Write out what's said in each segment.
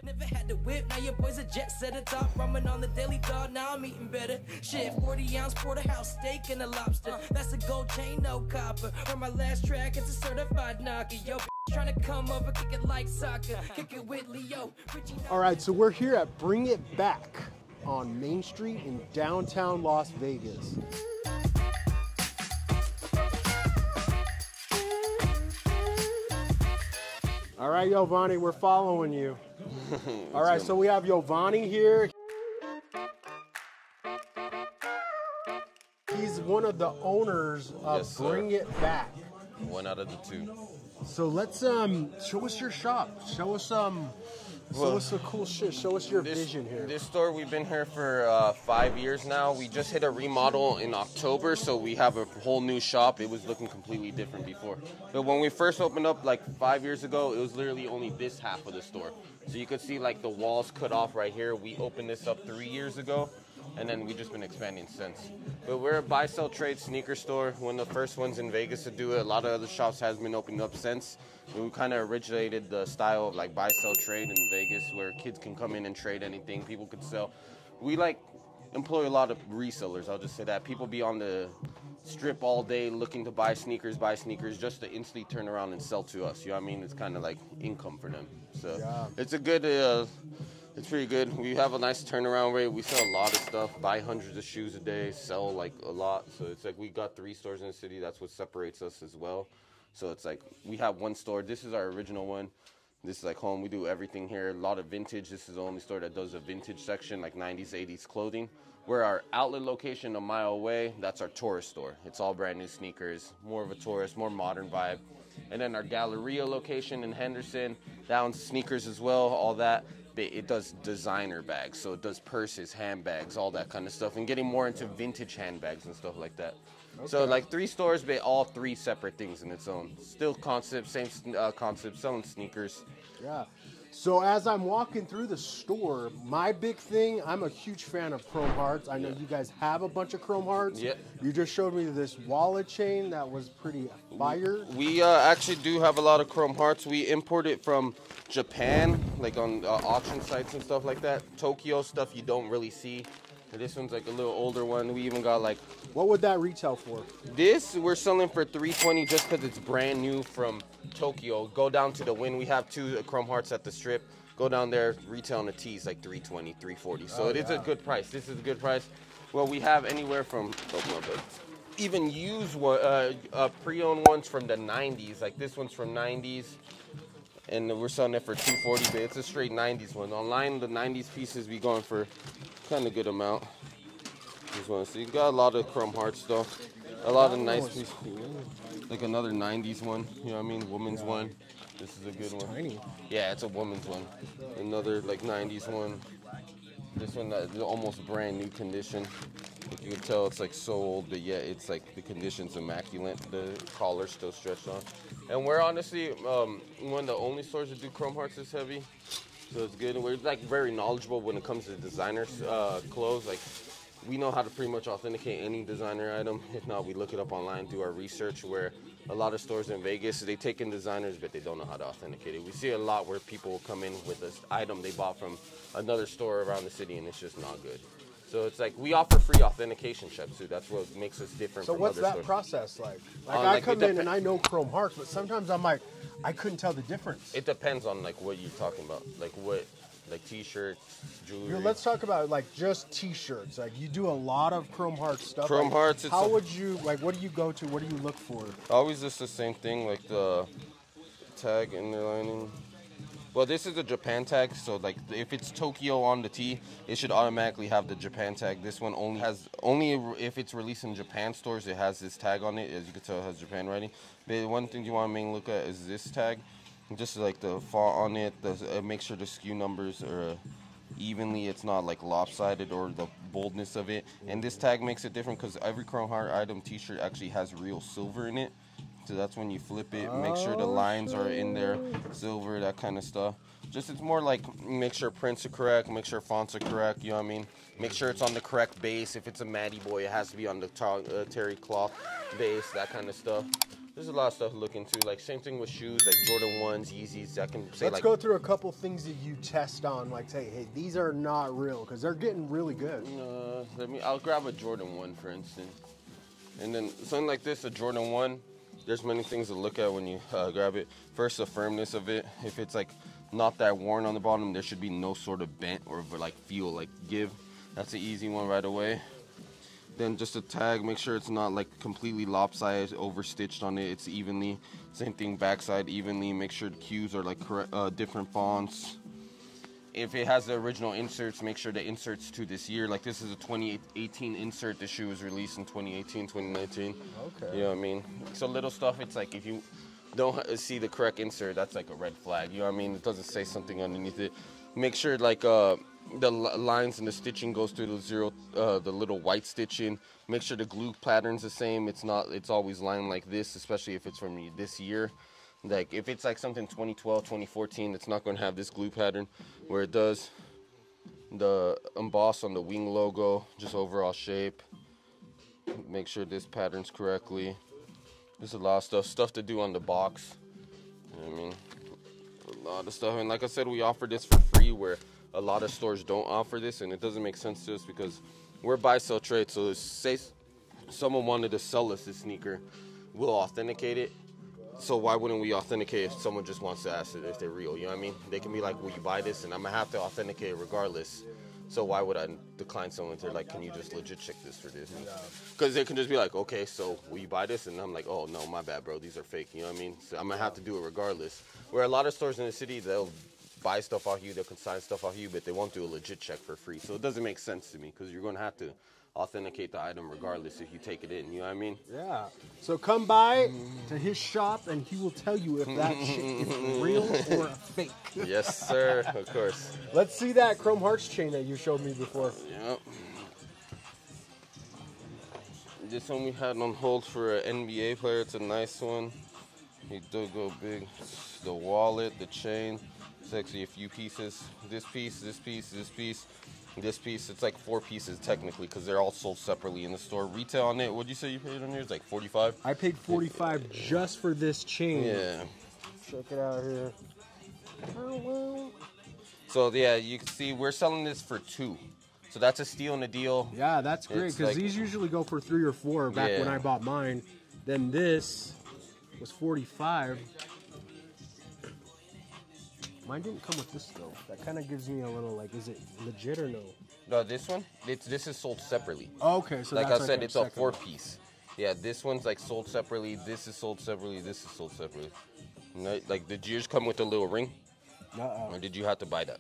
Never had to whip, now your boy's a jet setter. Top ramen on the daily dog, now I'm eating better. Shit, 40-ounce porterhouse steak and a lobster. That's a gold chain, no copper. On my last track, it's a certified knocker. Yo, trying to come over, kick it like soccer. Kick it with Leo. All right, so we're here at Bring It Back on Main Street in downtown Las Vegas. All right, Giovanni, we're following you. All right, so we have Giovanni here. He's one of the owners of Yes, Bring It Back. One out of the two. So let's show us your shop. Show us the cool shit. Show us your vision here. This store, we've been here for 5 years now. We just hit a remodel in October, so we have a whole new shop. It was looking completely different before. But when we first opened up like 5 years ago, it was literally only this half of the store. So you could see like the walls cut off right here. We opened this up 3 years ago, and then we've just been expanding since. But we're a buy, sell, trade sneaker store. One of the first ones in Vegas to do it. A lot of other shops has been opening up since. We kind of originated the style of like buy, sell, trade in Vegas, where kids can come in and trade anything. People could sell. We like employ a lot of resellers. I'll just say that. People be on the strip all day looking to buy sneakers just to instantly turn around and sell to us. You know what I mean? It's kind of like income for them. So yeah. It's a good, it's pretty good. We have a nice turnaround rate. We sell a lot of stuff, buy hundreds of shoes a day, sell like a lot. So it's like we got 3 stores in the city. That's what separates us as well. So it's like we have one store. This is our original one. This is like home. We do everything here. A lot of vintage. This is the only store that does a vintage section, like 90s, 80s clothing. We're our outlet location a mile away. That's our tourist store. It's all brand new sneakers, more of a tourist, more modern vibe. And then our Galleria location in Henderson, down sneakers as well, all that. It does designer bags, so it does purses, handbags, all that kind of stuff, and getting more into vintage handbags and stuff like that. Okay. So like 3 stores, but all 3 separate things in its own. Still concept, same concept, selling sneakers. Yeah. So as I'm walking through the store, my big thing, I'm a huge fan of chrome hearts. I know you guys have a bunch of chrome hearts. Yeah. You just showed me this wallet chain that was pretty fire. We actually do have a lot of chrome hearts. We import it from Japan, like on auction sites and stuff like that. Tokyo stuff you don't really see. This one's like a little older one. We even got like... What would that retail for? This we're selling for $320 just because it's brand new from Tokyo. Go down to the Wynn. We have 2 chrome hearts at the strip. Go down there, retail on the tees like $320, $340. So it is a good price. This is a good price. Well, we have anywhere from even used pre-owned ones from the 90s. Like this one's from 90s. And we're selling it for $240, but it's a straight 90s one. Online, the 90s pieces be going for kind of good amount. Just want to see. Got a lot of chrome hearts though. A lot of nice pieces. Like another 90s one. You know what I mean? Woman's one. This is a good one. Tiny. Yeah, it's a woman's one. Another like 90s one. This one is almost brand new condition. Like you can tell it's like so old, but yet it's like the condition's immaculate. The collar's still stretched on. And we're honestly one of the only stores that do chrome hearts this heavy. So it's good. And we're like very knowledgeable when it comes to designers clothes. Like we know how to pretty much authenticate any designer item. If not, we look it up online, do our research, where a lot of stores in Vegas, they take in designers, but they don't know how to authenticate it. We see a lot where people will come in with this item they bought from another store around the city, and it's just not good. So it's like we offer free authentication checks too. That's what makes us different from other stores. So what's that process like? Like I come in and I know chrome hearts, but sometimes I'm like, I couldn't tell the difference. It depends on like what you're talking about. Like what, like t-shirts, jewelry. Here, let's talk about like just t-shirts. Like you do a lot of chrome heart stuff. Chrome hearts. How would you, like what do you go to? What do you look for? Always just the same thing, like the tag underlining. Well, this is a Japan tag, so like if it's Tokyo on the tee, it should automatically have the Japan tag. This one only if it's released in Japan stores, it has this tag on it. As you can tell, it has Japan writing. But one thing you want to mainly look at is this tag, just like the font on it. Make sure the SKU numbers are evenly. It's not like lopsided or the boldness of it. And this tag makes it different because every Chrome Heart item T-shirt actually has real silver in it. So that's when you flip it, make sure the lines are in there, silver, that kind of stuff. Just it's more like make sure prints are correct, make sure fonts are correct, you know what I mean? Make sure it's on the correct base. If it's a Matty Boy, it has to be on the terry cloth base, that kind of stuff. There's a lot of stuff to look into. Like same thing with shoes, like Jordan 1s, Yeezys. I can say Let's go through a couple things that you test on, like say, hey, these are not real, because they're getting really good. I'll grab a Jordan 1, for instance. And then something like this, a Jordan 1, there's many things to look at when you grab it. First, the firmness of it. If it's like not that worn on the bottom, there should be no sort of bent or like feel, like give. That's an easy one right away. Then just a tag, make sure it's not like completely lopsided, over stitched on it. It's evenly. Same thing backside, evenly. Make sure the cues are like different fonts. If it has the original inserts, make sure the inserts to this year. Like this is a 2018 insert. The shoe was released in 2018, 2019. Okay. You know what I mean? So little stuff. It's like if you don't see the correct insert, that's like a red flag. You know what I mean? It doesn't say something underneath it. Make sure like the lines and the stitching goes through the little white stitching. Make sure the glue pattern's the same. It's always lined like this, especially if it's from this year. Like if it's like something 2012, 2014, it's not going to have this glue pattern where it does. The emboss on the wing logo, just overall shape. Make sure this pattern's correctly. There's a lot of stuff to do on the box. You know what I mean? A lot of stuff. And like I said, we offer this for free, where a lot of stores don't offer this, and it doesn't make sense to us because we're buy-sell trade. So say someone wanted to sell us this sneaker, we'll authenticate it. So why wouldn't we authenticate if someone just wants to ask it if they're real? You know what I mean? They can be like, will you buy this? And I'm going to have to authenticate it regardless. So why would I decline someone to like, can you just legit check this for this? Because they can just be like, okay, so will you buy this? And I'm like, oh, no, my bad, bro. These are fake. You know what I mean? So I'm going to have to do it regardless. Where a lot of stores in the city, they'll buy stuff off you, they'll consign stuff off you, but they won't do a legit check for free. So it doesn't make sense to me because you're going to have to authenticate the item regardless if you take it in. You know what I mean? Yeah. So come by to his shop and he will tell you if that shit is real or a fake. Yes, sir. Of course. Let's see that Chrome Hearts chain that you showed me before. Yep. This one we had on hold for an NBA player. It's a nice one. He did go big. The wallet, the chain. It's actually a few pieces. This piece, this piece, this piece, this piece. It's like 4 pieces technically because they're all sold separately in the store. Retail on it, what'd you say you paid on yours? Like 45? I paid 45 just for this chain. Yeah. Check it out here. So yeah, you can see we're selling this for 2. So that's a steal in the deal. Yeah, that's great because like, these usually go for 3 or 4 back when I bought mine. Then this was 45. Mine didn't come with this though. That kind of gives me a little like, is it legit or no? No, this one, this is sold separately. Okay, so like that's I said, like it's a 4-piece. Yeah, this one's like sold separately. This is sold separately. This is sold separately. Like, did yours come with a little ring? Or did you have to buy that?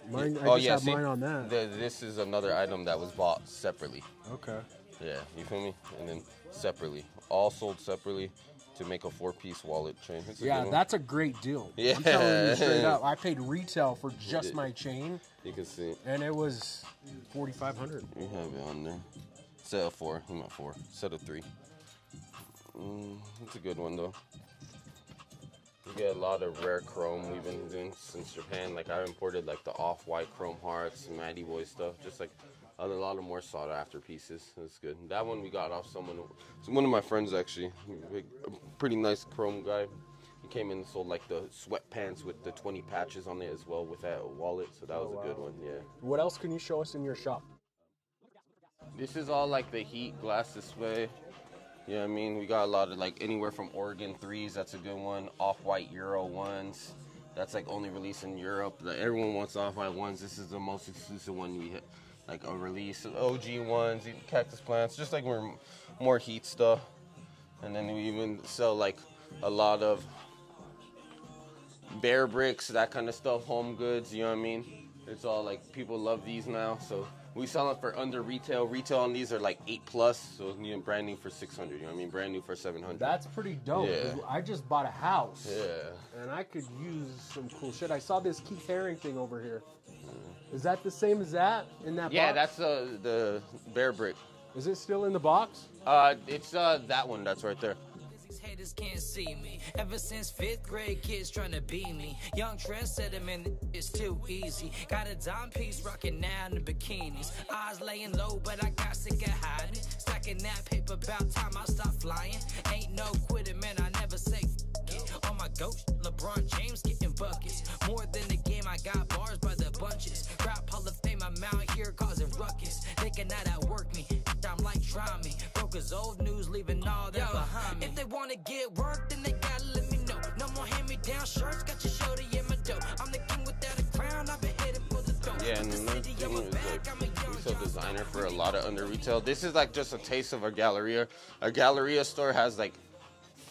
Mine, I just have mine on that. This is another item that was bought separately. Okay. Yeah, you feel me? And then separately, all sold separately. To make a 4-piece wallet chain. Yeah, that's a great deal. Yeah. I'm telling you straight up. I paid retail for just my chain. You can see. And it was $4,500. We have it on there. Set of 4. I'm at 4. Set of 3. It's a good one though. We get a lot of rare chrome we've been doing since Japan. Like I imported like the off-white Chrome Hearts, Matty Boy stuff, just like a lot of more sought after pieces. That's good. That one we got off one of my friends actually. A pretty nice chrome guy. He came in and sold like the sweatpants with the 20 patches on it as well with that wallet. So that was a good one. Yeah. What else can you show us in your shop? This is all like the heat glass display. You know what I mean? We got a lot of like anywhere from Oregon 3s. That's a good one. Off-white Euro 1s. That's like only released in Europe. Everyone wants off-white ones. This is the most exclusive one we hit. Like a release, OG ones, cactus plants, just like more heat stuff. And then we even sell like a lot of bear bricks, that kind of stuff, home goods, you know what I mean? It's all like, people love these now, so we sell it for under retail. Retail on these are like 8+, so you know, brand new for 600, you know what I mean? Brand new for 700. That's pretty dope. Yeah. I just bought a house. Yeah. And I could use some cool shit. I saw this Keith Haring thing over here. Is that the same as that in that box? Yeah, that's the bear brick. Is it still in the box? It's that one that's right there. These haters can't see me. Ever since 5th grade, kids trying to be me. Young trendsetter, man, it's too easy. Got a dime piece rocking now in the bikinis. Eyes laying low, but I got sick of hiding. Stacking that paper, about time I stop flying. Ain't no quitting, man, I never say it. On my ghost, LeBron James getting buckets. More than the game, I got bars by the bunches. Rap Hall of Fame, I'm out here causing ruckus. They cannot outwork me, I'm like try me. Broke his old news, leaving all that behind me. If they wanna get work, then they gotta let me know. No more hand-me-down shirts, got your shoulder in my dough. I'm the king without a crown, I've been heading for the throne. Yeah, and another thing is like, we sell designer for a lot of under retail. This is like just a taste of our Galleria. Our Galleria store has like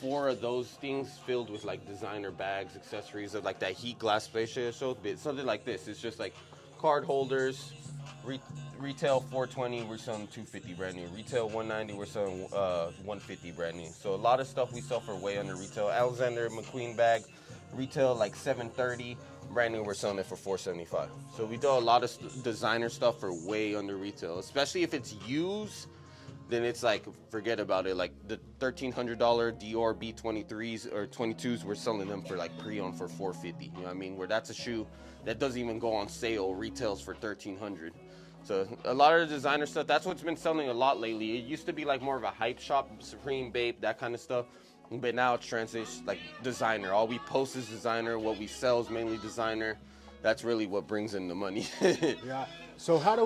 4 of those things filled with like designer bags, accessories, of like that heat glass spaceship. So something like this. It's just like card holders. Retail 420, we're selling 250 brand new. Retail 190, we're selling 150 brand new. So a lot of stuff we sell for way under retail. Alexander McQueen bag, retail like 730. Brand new, we're selling it for 475. So we do a lot of designer stuff for way under retail, especially if it's used. Then it's like, forget about it. Like the $1,300 Dior B23s or 22s, we're selling them for like pre-owned for $450. You know what I mean? Where that's a shoe that doesn't even go on sale, retails for $1,300. So a lot of the designer stuff, that's what's been selling a lot lately. It used to be like more of a hype shop, Supreme, Bape, that kind of stuff. But now it's transitioned like designer. All we post is designer. What we sell is mainly designer. That's really what brings in the money. Yeah. So how do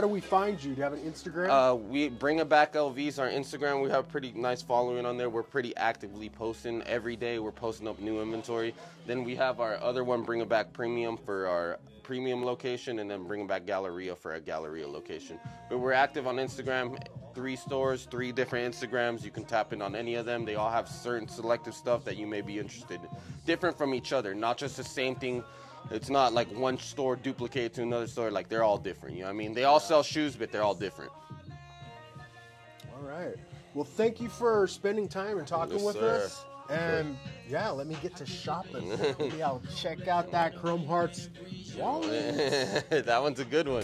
we find you? Do you have an Instagram? We Bring It Back LV's our Instagram. We have a pretty nice following on there. We're pretty actively posting every day. We're posting up new inventory. Then we have our other one, Bring It Back Premium, for our premium location, and then Bring It Back Galleria for our Galleria location. But we're active on Instagram. 3 stores, 3 different Instagrams. You can tap in on any of them. They all have certain selective stuff that you may be interested in. Different from each other, not just the same thing. It's not like one store duplicated to another store. Like, they're all different, you know what I mean? They all sell shoes, but they're all different. All right. Well, thank you for spending time and talking with us. And yeah, let me get to shopping. Maybe I'll check out that Chrome Hearts wallet. That one's a good one.